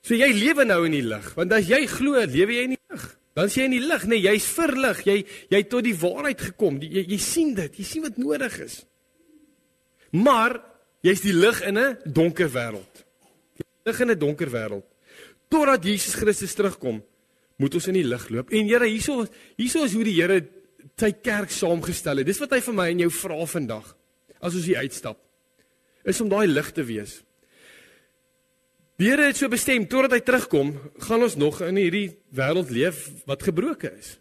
S1: So jy lewe nou in die lig, want as jy glo, lewe jy in die lig. Dan is jy in die lig, nee, jy's verlig, jy het tot die waarheid gekom. Jy sien dit, jy sien wat nodig is. Maar jy's die lig in 'n donker wêreld. Lig in 'n donker wêreld. Totdat Jesus Christus terugkom, moet ons in die lig loop. En Here, hierso is hoe die Here sy kerk saamgestel het. Dis wat hy vir my en jou vra vandag, as ons hier uitstap, is om daai lig te wees. Die Here het so bestem, totdat hy terugkom, gaan ons nog in hierdie wêreld leef wat gebroken is.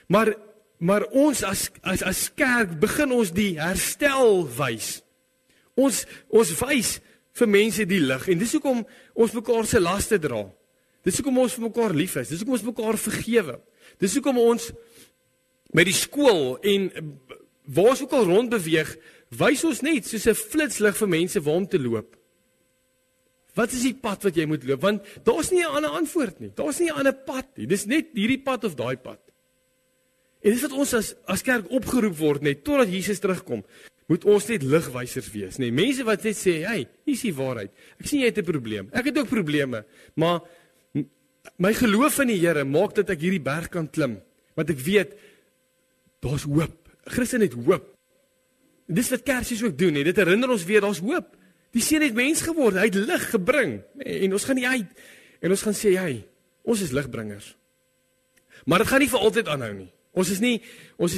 S1: Maar ons as kerk begin ons die herstel wys. Ons wys vir mense die lig, en dis hoekom ons mekaar se laste dra. Dis hoekom ons vir mekaar lief is, dis hoekom ons mekaar vergewe. Dis hoekom ons met die skool en waar ons ook al rond beweeg, wys ons net soos 'n flitslig vir mense waar om te loop. Wat is die pad wat jy moet loop? Want daar's nie 'n ander antwoord nie. Daar's nie 'n ander pad nie. Dis net hierdie pad of daai pad. En dis wat ons as kerk opgeroep word net totdat Jesus terugkom. Moet ons net ligwysers wees, nee, mense wat net sê, hey, hier is die waarheid. Ek sien jy het 'n probleem. Ek het ook probleme, maar my geloof in die Here maak dat ek hierdie berg kan klim, want ek weet daar's hoop. Christen het hoop. En dis wat Kersies ook doen, nee, dit herinner ons weer daar's hoop. Die seun het mens geword, hy het lig gebring. En ons gaan nie uit en ons gaan sê, hey, ons is ligbringers. Maar dit gaan nie vir altyd aanhou nie. Ons is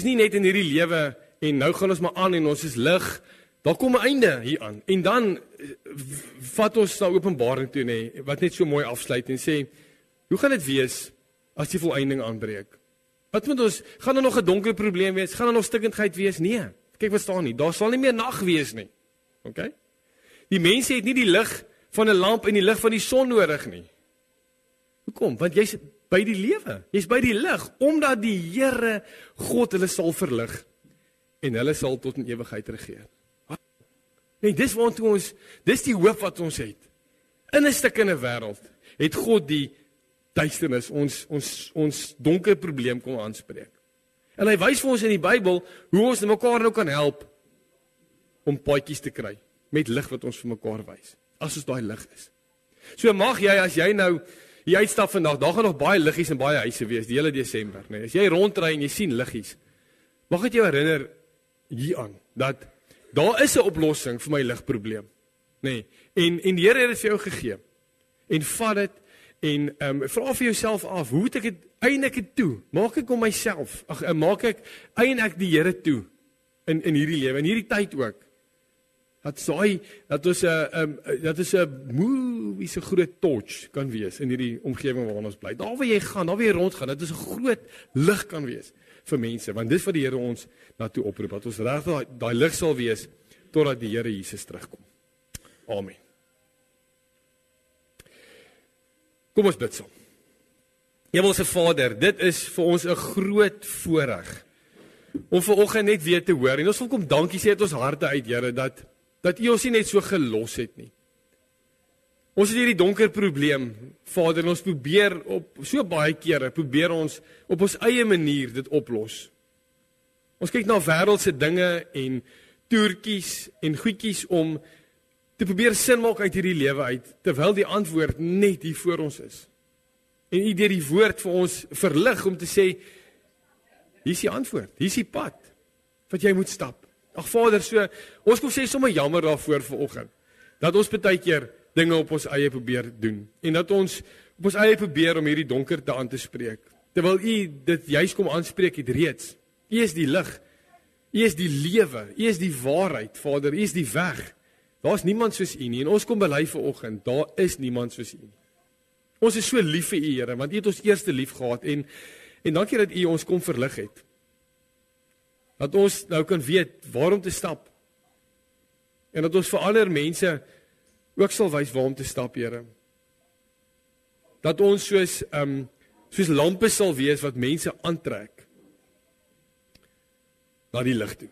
S1: nie net in hierdie lewe en nou gaan ons maar aan en ons is lig. Daar kom 'n einde hier aan. En dan vat ons na Openbaring toe nê, wat net so mooi afsluit en sê, hoe gaan dit wees as die volëinding aanbreek? Wat moet ons, gaan daar nog 'n donker probleem wees? Gaan daar nog stikkindheid wees? Nee. Kyk wat staan nie. Daar sal nie meer nag wees nie. OK? Die mense het nie die lig van 'n lamp en die lig van die son nodig nie. Hoekom? Want jy's by die lewe. Jy's by die lig omdat die Here God hulle sal verlig en hulle sal tot in ewigheid regeer. Nee, dis die hoop wat ons het. In 'n stikkende wêreld het God die duisternis, ons donker probleem kom aanspreek. En hy wys vir ons in die Bybel hoe ons mekaar nou kan help om paadjies te kry met lig wat ons vir mekaar wys. As ons daai lig is. So mag jy, as jy nou hier uitstap vandag, daar gaan nog baie liggies en baie huise wees die hele Desember, nee. As jy rondry en jy sien liggies, mag dit jou herinner hieraan dat daar is 'n oplossing vir my ligprobleem, nê. En die Here het dit vir jou gegee. En vat dit en vra vir jouself af, hoe moet ek dit eintlik toe? Maak ek om myself, maak ek eintlik die Here toe in hierdie lewe, in hierdie tyd ook. Dat is 'n movie se groot torch kan wees in hierdie omgewing waarin ons bly. Daar waar jy gaan, daar waar jy rondgaan, dit is 'n groot lig kan wees vir mense, want dis wat die Here ons na toe oproep, dat ons regtig daai lig sal wees totdat die Here Jesus terugkom. Amen. Kom ons bid saam. Hemelse Vader, dit is vir ons 'n groot voorreg om vanoggend net weer te hoor en ons wil kom dankie sê uit ons harte uit, Here, dat U ons nie net so gelos het nie. Ons het hierdie donker probleem, Vader, en ons probeer op so baie kere probeer ons op ons eie manier dit oplos. Ons kyk na wêreldse dinge en toertjies en goedjies om te probeer sin maak uit hierdie lewe uit, terwyl die antwoord net hier voor ons is. En U deur die woord vir ons verlig om te sê, hier is die antwoord, hier is die pad wat jy moet stap. Ag Vader, so ons kom sê sommer jammer daarvoor vanoggend dat ons baie keer dinge op ons eie probeer doen en dat ons op ons eie probeer om hierdie donkerte aan te spreek. Terwyl U dit juis kom aanspreek het reeds. U is die lig. U is die lewe. U is die waarheid, Vader. U is die weg. Daar's niemand soos U nie en ons kom bely vanoggend, daar is niemand soos U nie. Ons is so lief vir U, Here, want U het ons eerste lief gehad en dankie dat U ons kom verlig het. Dat ons nou kan weet waarom te stap. En dat ons vir ander mense ook sal wys waarom te stap, Here. Dat ons soos lampe sal wees wat mense aantrek na die lig toe.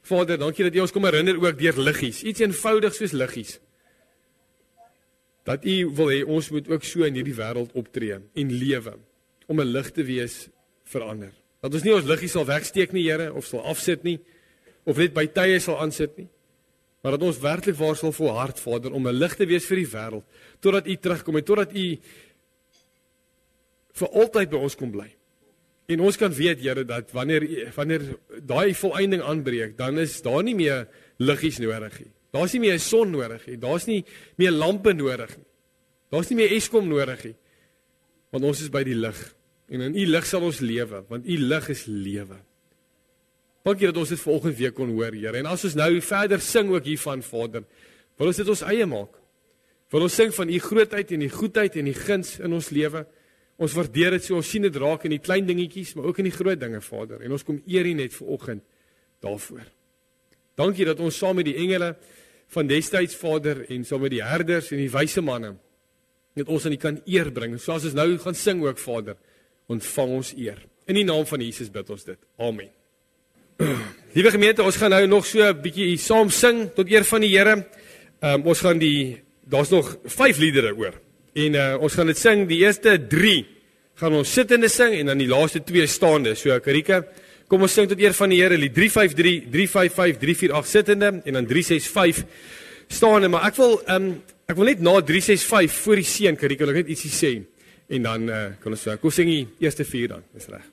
S1: Vader, dankie dat U ons kom herinner ook deur liggies, iets eenvoudig soos liggies. Dat U wil hê ons moet ook so in hierdie wêreld optree en lewe om 'n lig te wees vir ander. Dat ons nie ons liggies sal wegsteek nie, Here, of sal afsit nie, of net by tye sal aansit nie, maar dat ons werklik waar sal volhard, Vader, om 'n lig te wees vir die wêreld, totdat U terugkom en totdat U vir altyd by ons kom bly. En ons kan weet, Here, dat wanneer daai volëinding aanbreek, dan is daar nie meer liggies nodig nie. Daar's nie meer 'n son nodig nie. Daar's nie meer lampe nodig nie. Daar's nie meer Eskom nodig nie. Want ons is by die lig. En in U lig sal ons lewe, want U lig is lewe. Dankie dat ons dit vanoggend weer kon hoor, Here. En as ons nou verder sing ook hiervan, Vader, wil ons dit ons eie maak. Wil ons sing van U grootheid en U goedheid en U guns in ons lewe. Ons waardeer dit so, ons sien dit raak in die klein dingetjies, maar ook in die groot dinge, Vader. En ons kom eer U net vanoggend daarvoor. Dankie dat ons saam met die engele van destyds, Vader, en saam met die herders en die wyse manne, dat ons aan U kan eer bring. Soos ons nou gaan sing ook, Vader, ontvang ons eer. In die naam van Jesus bid ons dit. Amen. Liewe gemeente, ons gaan nou nog so 'n bietjie saam sing tot eer van die Here. Ons gaan daar's nog 5 liedere oor. En ons gaan dit sing, die eerste 3 gaan ons sittende sing en dan die laaste 2 staande. So Karika, kom ons sing tot eer van die Here, lied 353, 355, 348 sittende en dan 365 staande. Maar ek wil net na 365 voor die seën, Karika, wil ek net ietsie sê. En dan kan ons kom sing die eerste 4 dan, dis reg.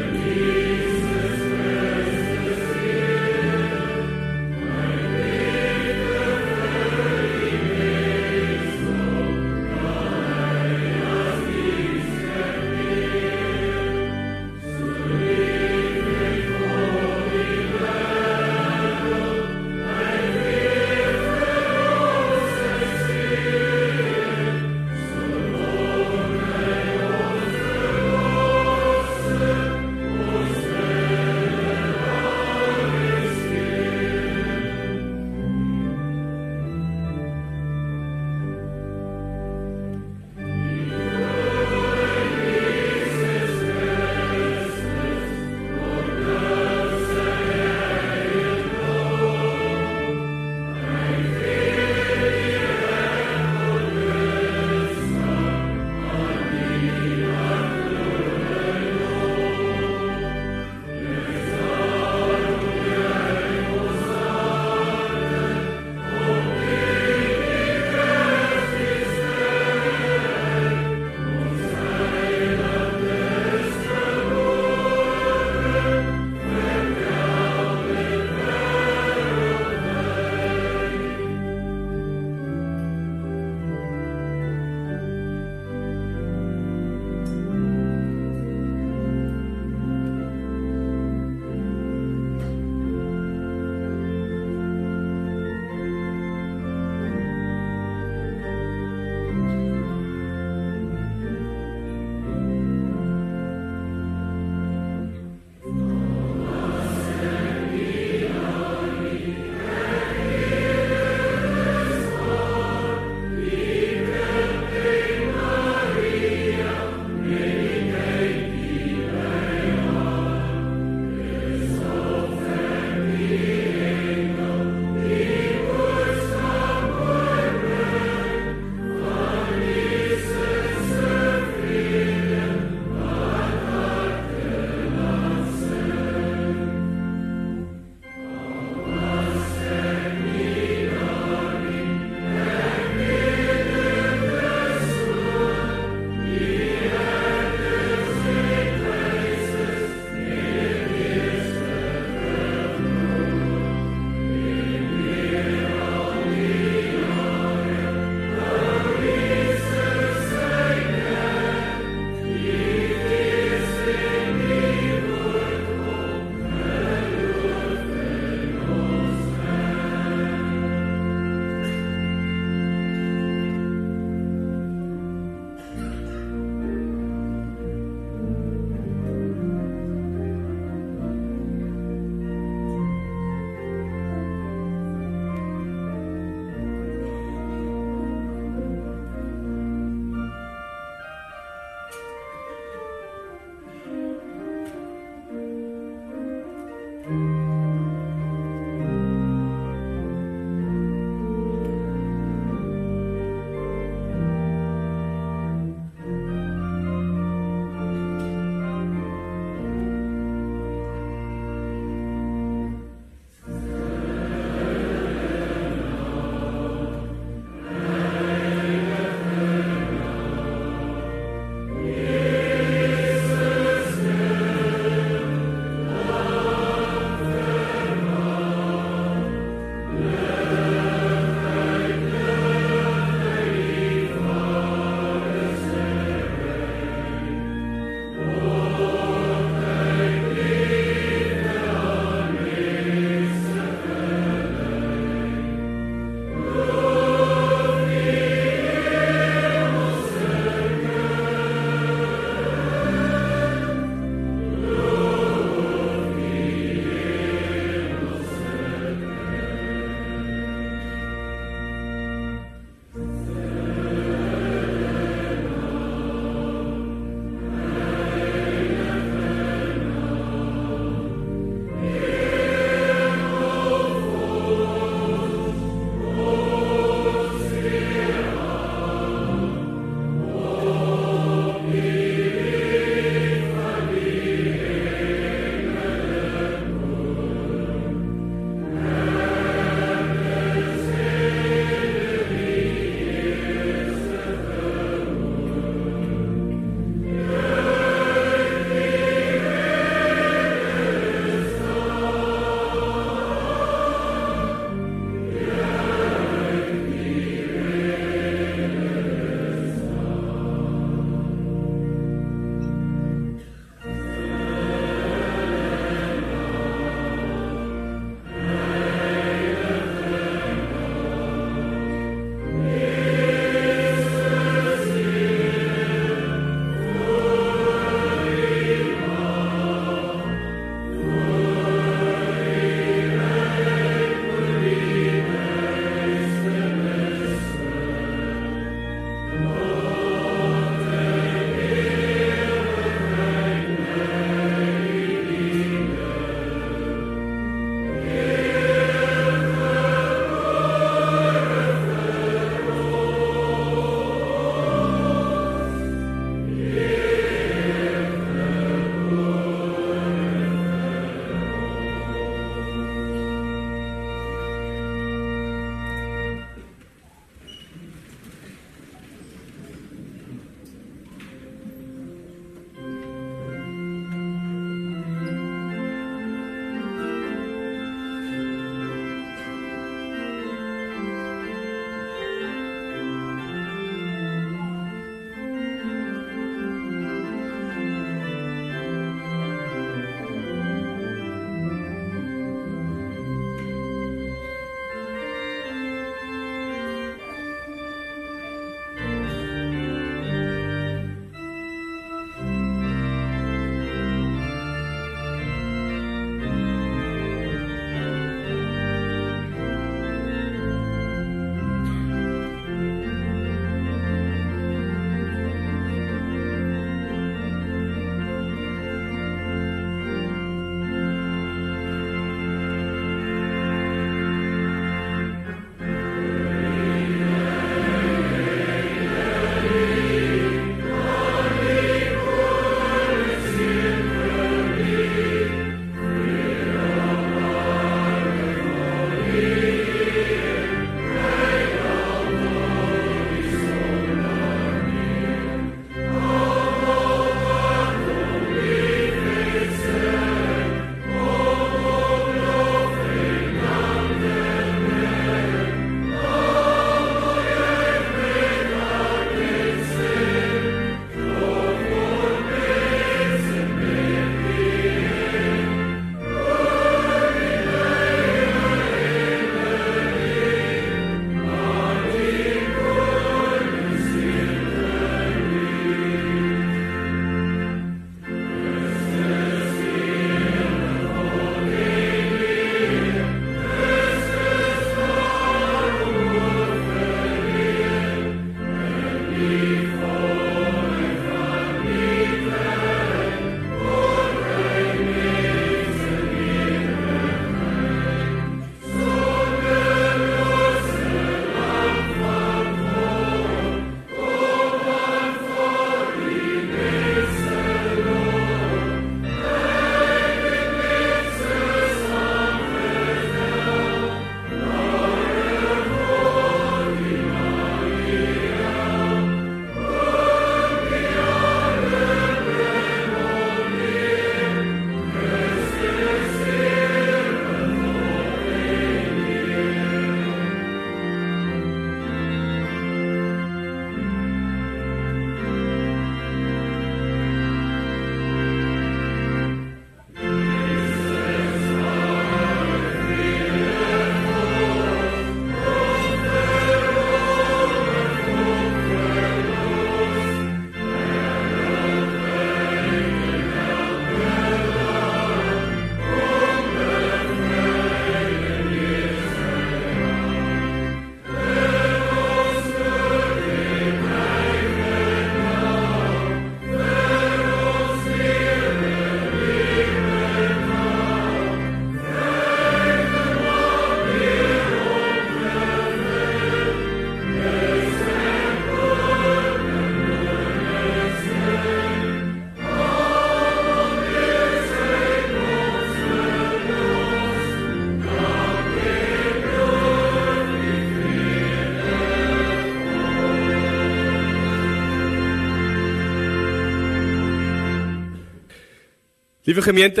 S1: Liewe gemeente,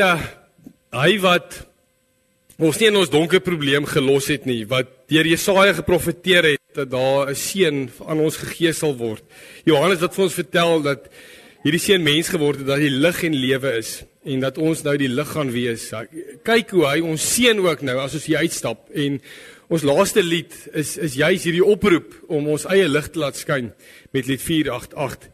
S1: hy wat ons nie in ons donker probleem gelos het nie, wat deur Jesaja geprofeteer het, dat daar 'n seun aan ons gegee sal word. Johannes wat vir ons vertel dat hierdie seun mens geword het, dat hy lig en lewe is, en dat ons nou die lig gaan wees. Kyk hoe hy ons seën ook nou, as ons hier uitstap, en ons laaste lied is juis hierdie oproep, om ons eie lig te laat skyn, met lied 488,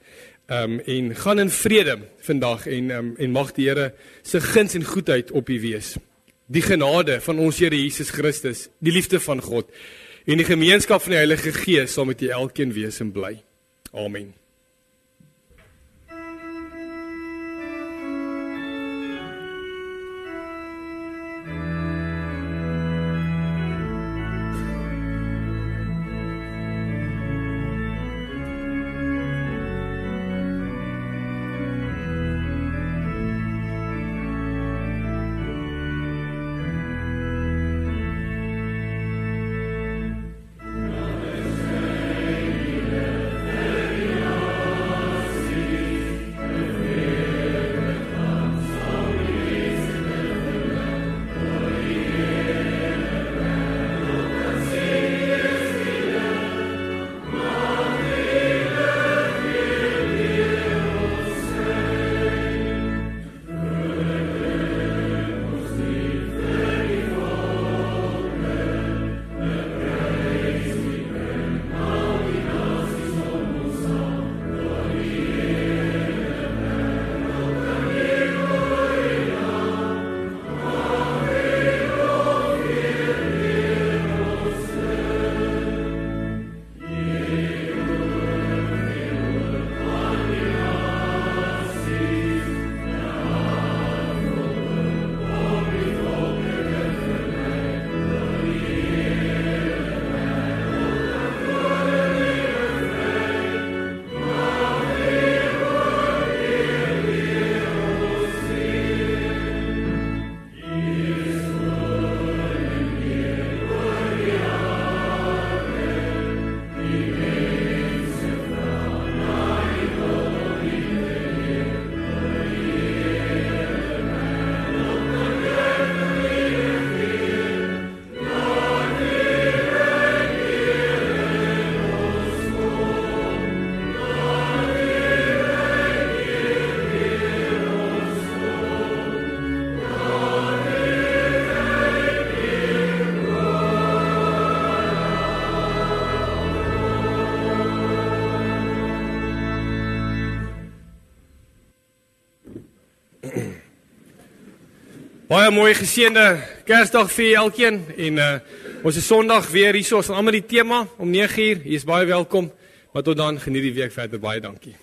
S1: en gaan in vrede vandag, en mag die Here se guns en goedheid op u wees. Die genade van ons Here Jesus Christus, die liefde van God, en die gemeenskap van die Heilige Gees sal met u elkeen wees en bly. Amen. Baie mooi geseënde Kersdag vir elkeen, en ons is Sondag weer hier, ons almal die tema om 9 uur, jy is baie welkom, maar tot dan, geniet die week verder, baie dankie.